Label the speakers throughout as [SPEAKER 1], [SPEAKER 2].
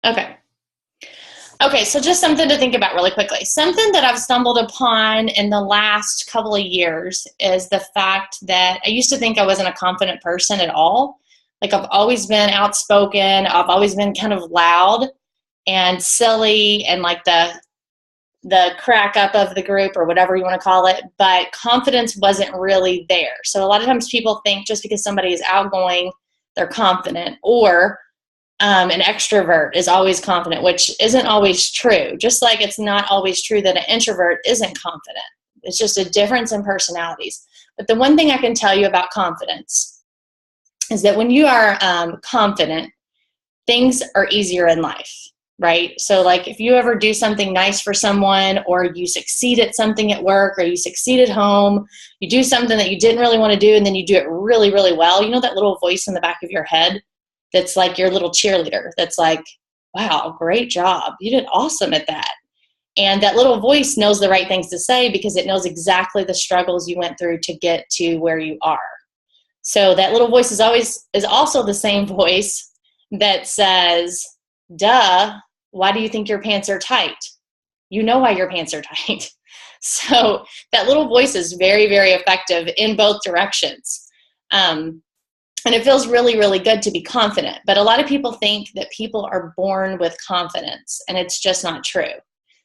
[SPEAKER 1] Okay. Okay, so just something to think about really quickly. Something that I've stumbled upon in the last couple of years is the fact that I used to think I wasn't a confident person at all. Like I've always been outspoken, I've always been kind of loud and silly and like the crack up of the group or whatever you want to call it, but confidence wasn't really there. So a lot of times people think just because somebody is outgoing, they're confident, or an extrovert is always confident, which isn't always true. Just like it's not always true that an introvert isn't confident. It's just a difference in personalities. But the one thing I can tell you about confidence is that when you are confident, things are easier in life, right? So like if you ever do something nice for someone, or you succeed at something at work, or you succeed at home, you do something that you didn't really want to do and then you do it really, really well, you know that little voice in the back of your head that's like your little cheerleader that's like, wow, great job, you did awesome at that. And that little voice knows the right things to say because it knows exactly the struggles you went through to get to where you are. So that little voice is also the same voice that says, duh, why do you think your pants are tight? You know why your pants are tight. So that little voice is very, very effective in both directions. And it feels really, really good to be confident. But a lot of people think that people are born with confidence, and it's just not true.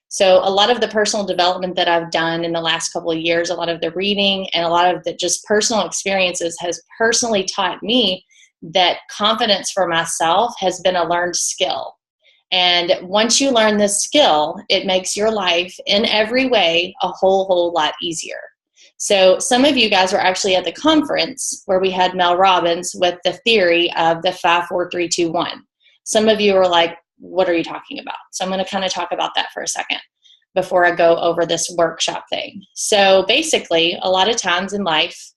[SPEAKER 1] So a lot of the personal development that I've done in the last couple of years, a lot of the reading and a lot of the just personal experiences has personally taught me that confidence for myself has been a learned skill. And once you learn this skill, it makes your life in every way a whole lot easier. So some of you guys were actually at the conference where we had Mel Robbins with the theory of the 5, 4, 3, 2, 1. Some of you were like, what are you talking about? So I'm going to kind of talk about that for a second before I go over this workshop thing. So basically, a lot of times in life,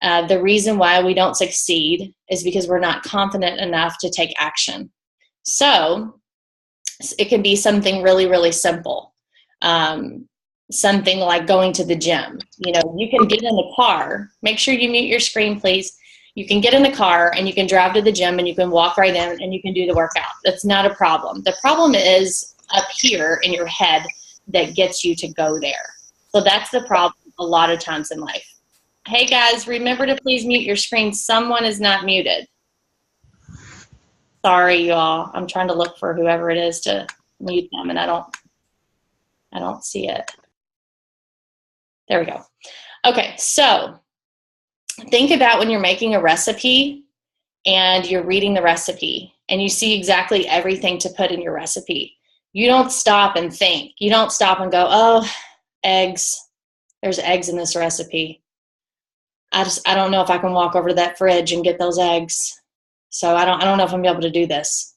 [SPEAKER 1] the reason why we don't succeed is because we're not confident enough to take action. So it can be something really, really simple. Something like going to the gym. You know, you can get in the car. Make sure you mute your screen, please. You can get in the car and you can drive to the gym and you can walk right in and you can do the workout. That's not a problem. The problem is up here in your head that gets you to go there. So that's the problem a lot of times in life. Hey guys, remember to please mute your screen. Someone is not muted. Sorry, y'all. I'm trying to look for whoever it is to mute them and I don't see it. There we go. Okay, so think about when you're making a recipe and you're reading the recipe and you see exactly everything to put in your recipe. You don't stop and think. You don't stop and go, oh, eggs. There's eggs in this recipe. I don't know if I can walk over to that fridge and get those eggs. So I don't know if I'm gonna be able to do this.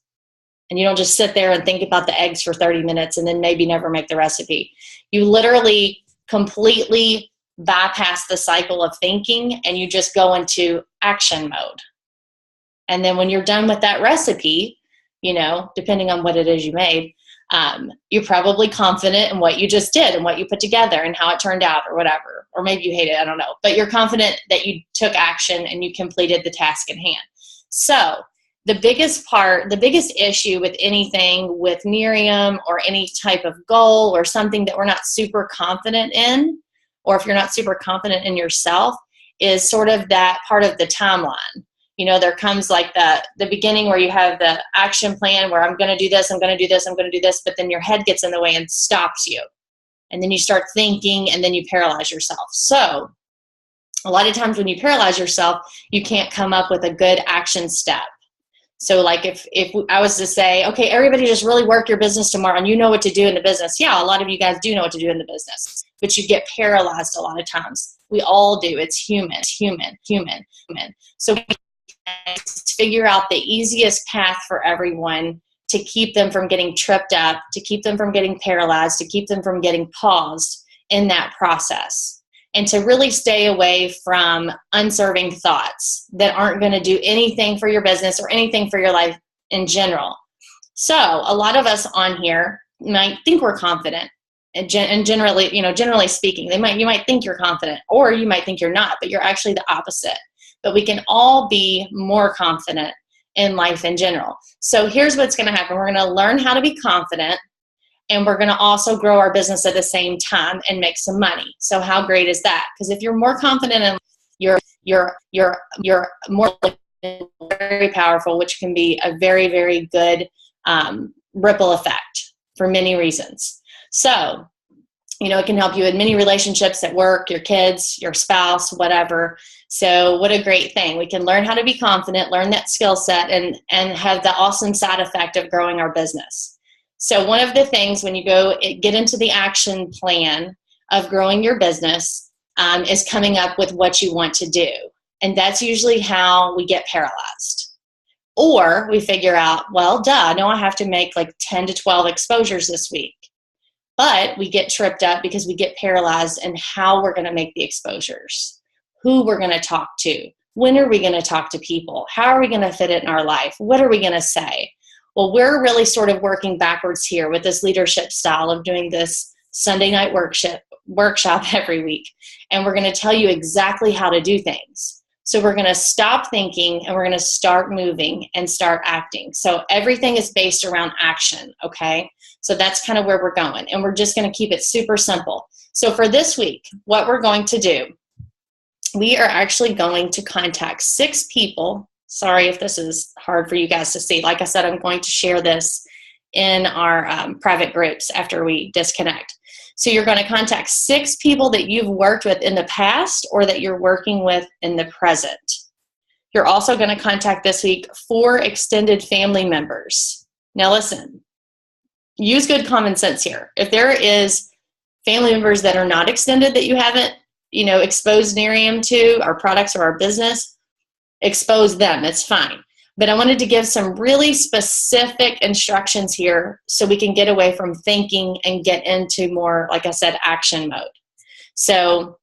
[SPEAKER 1] And you don't just sit there and think about the eggs for 30 minutes and then maybe never make the recipe. You literally completely bypass the cycle of thinking and you just go into action mode. And then when you're done with that recipe, you know, depending on what it is you made, you're probably confident in what you just did and what you put together and how it turned out or whatever. Or maybe you hate it, I don't know. But you're confident that you took action and you completed the task at hand. So the biggest issue with anything with Miriam or any type of goal or something that we're not super confident in, or if you're not super confident in yourself, is sort of that part of the timeline. You know, there comes like the beginning where you have the action plan where I'm going to do this, I'm going to do this, I'm going to do this, but then your head gets in the way and stops you. And then you start thinking and then you paralyze yourself. So a lot of times when you paralyze yourself, you can't come up with a good action step. So like if I was to say, okay, everybody just really work your business tomorrow and you know what to do in the business. Yeah, a lot of you guys do know what to do in the business, but you get paralyzed a lot of times. We all do. It's human. So we can figure out the easiest path for everyone to keep them from getting tripped up, to keep them from getting paralyzed, to keep them from getting paused in that process. And to really stay away from unserving thoughts that aren't going to do anything for your business or anything for your life in general. So a lot of us on here might think we're confident, and generally, generally speaking, you might think you're confident, or you might think you're not, but you're actually the opposite. But we can all be more confident in life in general. So here's what's going to happen. We're going to learn how to be confident, and we're going to also grow our business at the same time and make some money. So how great is that? Because if you're more confident in you're more very powerful, which can be a very, very good ripple effect for many reasons. So, it can help you in many relationships at work, your kids, your spouse, whatever. So what a great thing. We can learn how to be confident, learn that skill set, and have the awesome side effect of growing our business. So one of the things when you get into the action plan of growing your business is coming up with what you want to do. And that's usually how we get paralyzed. Or we figure out, well, I know I have to make like 10 to 12 exposures this week. But we get tripped up because we get paralyzed in how we're going to make the exposures, who we're going to talk to, when are we going to talk to people, how are we going to fit it in our life, what are we going to say? Well, we're really sort of working backwards here with this leadership style of doing this Sunday night workshop every week. And we're going to tell you exactly how to do things. So we're going to stop thinking and we're going to start moving and start acting. So everything is based around action, okay? So that's kind of where we're going. And we're just going to keep it super simple. So for this week, what we're going to do, we are actually going to contact 6 people. Sorry if this is hard for you guys to see. Like I said, I'm going to share this in our private groups after we disconnect. So you're going to contact 6 people that you've worked with in the past or that you're working with in the present. You're also going to contact this week 4 extended family members. Now listen, use good common sense here. If there is family members that are not extended that you haven't, exposed Nerium to, our products or our business, expose them. It's fine. But I wanted to give some really specific instructions here so we can get away from thinking and get into more, like I said, action mode. So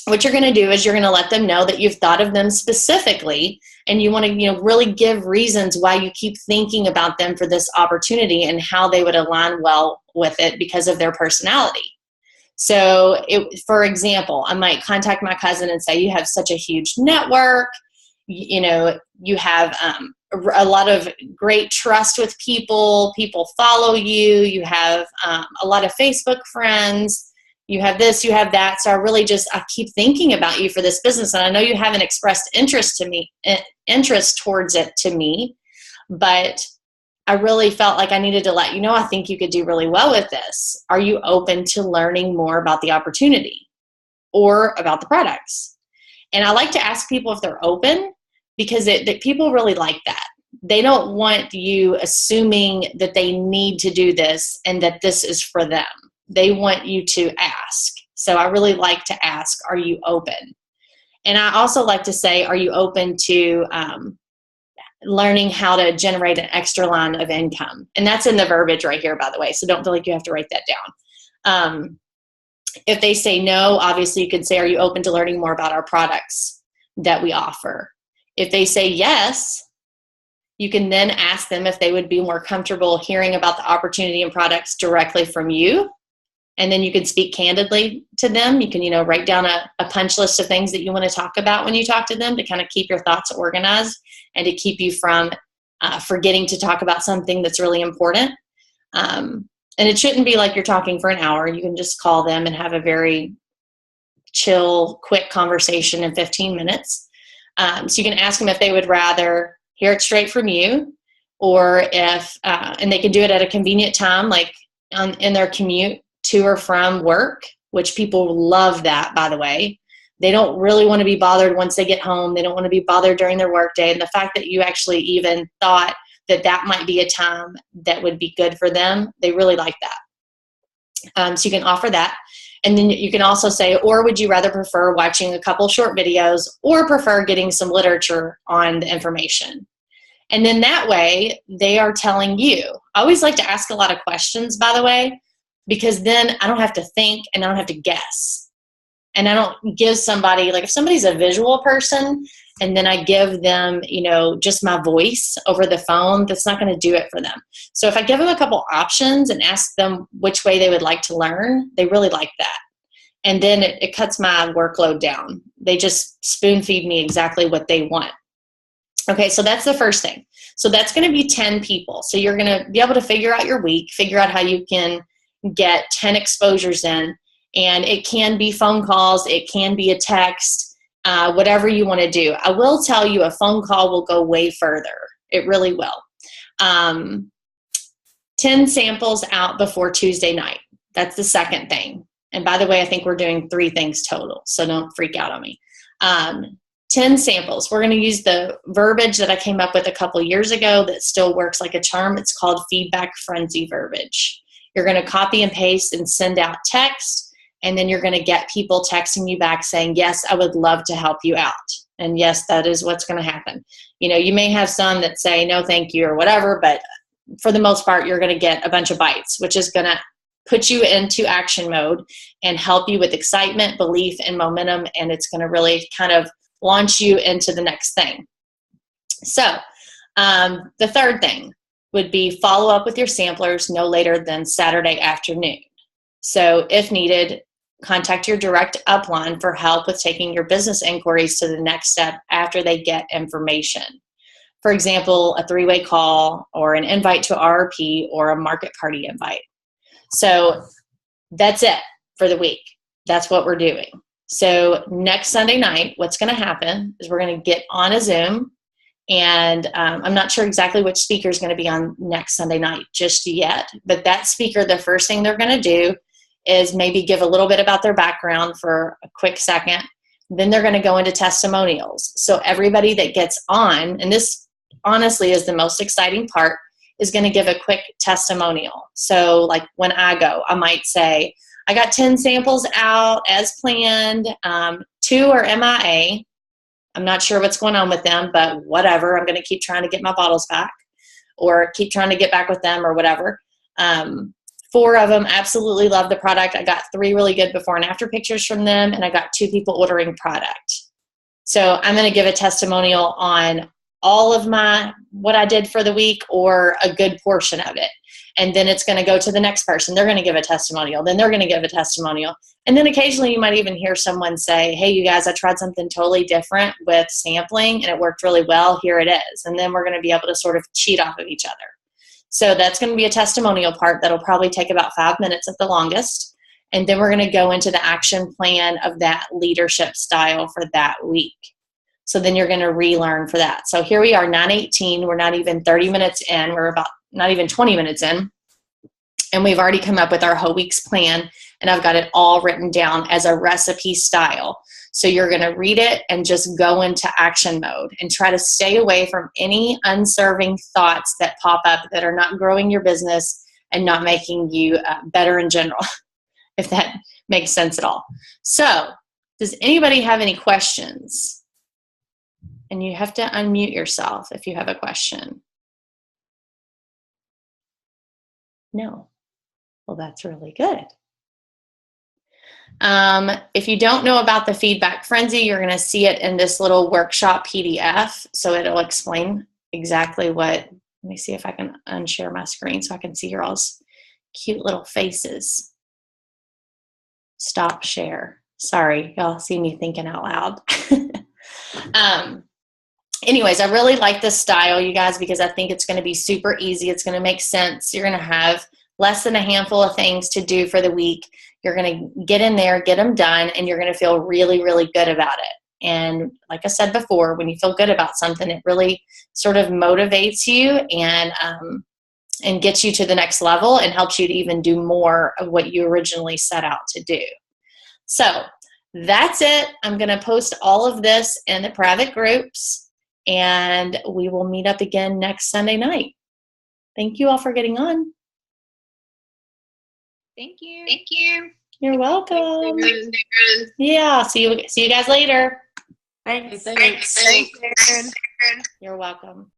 [SPEAKER 1] what you're going to do is you're going to let them know that you've thought of them specifically and you want to, really give reasons why you keep thinking about them for this opportunity and how they would align well with it because of their personality. So for example, I might contact my cousin and say, you have such a huge network. You have a lot of great trust with people. People follow you. You have a lot of Facebook friends. You have this, you have that. So I keep thinking about you for this business. And I know you haven't expressed interest towards it to me, but I really felt like I needed to let you know, I think you could do really well with this. Are you open to learning more about the opportunity or about the products? And I like to ask people if they're open because people really like that. They don't want you assuming that they need to do this and that this is for them. They want you to ask. So I really like to ask, are you open? And I also like to say, are you open to learning how to generate an extra line of income? And that's in the verbiage right here, by the way. So don't feel like you have to write that down. If they say no, obviously you could say, are you open to learning more about our products that we offer? If they say yes, you can then ask them if they would be more comfortable hearing about the opportunity and products directly from you. And then you can speak candidly to them. You can, write down a punch list of things that you want to talk about when you talk to them to kind of keep your thoughts organized and to keep you from forgetting to talk about something that's really important. And it shouldn't be like you're talking for an hour. You can just call them and have a very chill, quick conversation in 15 minutes. So you can ask them if they would rather hear it straight from you or if, and they can do it at a convenient time, like in their commute to or from work, which people love that, by the way. They don't really want to be bothered once they get home. They don't want to be bothered during their work day. And the fact that you actually even thought that might be a time that would be good for them, they really like that. So you can offer that. And then you can also say, or would you rather prefer watching a couple short videos or prefer getting some literature on the information? And then that way they are telling you. I always like to ask a lot of questions, by the way, because then I don't have to think and I don't have to guess. And I don't give somebody, like if somebody's a visual person and then I give them, just my voice over the phone, that's not going to do it for them. So if I give them a couple options and ask them which way they would like to learn, they really like that. And then it cuts my workload down. They just spoon feed me exactly what they want. Okay, so that's the first thing. So that's going to be 10 people. So you're going to be able to figure out your week, figure out how you can get 10 exposures in. And it can be phone calls, it can be a text, whatever you want to do. I will tell you a phone call will go way further. It really will. 10 samples out before Tuesday night. That's the second thing. And by the way, I think we're doing 3 things total, so don't freak out on me. 10 samples. We're going to use the verbiage that I came up with a couple years ago that still works like a charm. It's called feedback frenzy verbiage. You're going to copy and paste and send out text, and then you're going to get people texting you back saying, yes, I would love to help you out. And yes, that is what's going to happen. You know, you may have some that say no thank you or whatever, but for the most part, you're going to get a bunch of bites, which is going to put you into action mode and help you with excitement, belief, and momentum, and it's going to really kind of launch you into the next thing. So the third thing would be follow up with your samplers no later than Saturday afternoon. So if needed, contact your direct upline for help with taking your business inquiries to the next step after they get information. For example, a 3-way call or an invite to RRP or a market party invite. So that's it for the week. That's what we're doing. So next Sunday night, what's going to happen is we're going to get on a Zoom, and I'm not sure exactly which speaker is going to be on next Sunday night just yet, but that speaker, the first thing they're going to do is maybe give a little bit about their background for a quick second. Then they're going to go into testimonials. So everybody that gets on, and this honestly is the most exciting part, is going to give a quick testimonial. So like when I go, I might say, I got 10 samples out as planned. 2 are MIA. I'm not sure what's going on with them, but whatever. I'm going to keep trying to get my bottles back or keep trying to get back with them or whatever. 4 of them absolutely love the product. I got 3 really good before and after pictures from them, and I got 2 people ordering product. So I'm going to give a testimonial on all of what I did for the week or a good portion of it. And then it's going to go to the next person. They're going to give a testimonial. Then they're going to give a testimonial. And then occasionally you might even hear someone say, hey, you guys, I tried something totally different with sampling and it worked really well. Here it is. And then we're going to be able to sort of cheat off of each other. So that's going to be a testimonial part that'll probably take about 5 minutes at the longest. And then we're going to go into the action plan of that leadership style for that week. So then you're going to relearn for that. So here we are, 9:18. We're not even 30 minutes in. We're about not even 20 minutes in. And we've already come up with our whole week's plan. And I've got it all written down as a recipe style. So you're going to read it and just go into action mode and try to stay away from any unserving thoughts that pop up that are not growing your business and not making you better in general, if that makes sense at all. So does anybody have any questions? And you have to unmute yourself if you have a question. No. Well, that's really good. If you don't know about the feedback frenzy, you're going to see it in this little workshop PDF. So it'll explain exactly what, let me see if I can unshare my screen so I can see your all's cute little faces. Stop share. Sorry, y'all see me thinking out loud. Anyways, I really like this style, you guys, because I think it's going to be super easy. It's going to make sense. You're going to have less than a handful of things to do for the week. You're going to get in there, get them done, and you're going to feel really, really good about it. And like I said before, when you feel good about something, it really sort of motivates you and gets you to the next level and helps you to even do more of what you originally set out to do. So that's it. I'm going to post all of this in the private groups. And we will meet up again next Sunday night. Thank you all for getting on.
[SPEAKER 2] Thank you.
[SPEAKER 3] Thank you.
[SPEAKER 1] You're welcome.
[SPEAKER 3] Thanks,
[SPEAKER 1] Yeah, see you guys later.
[SPEAKER 2] Thanks.
[SPEAKER 3] Thanks.
[SPEAKER 1] You're welcome.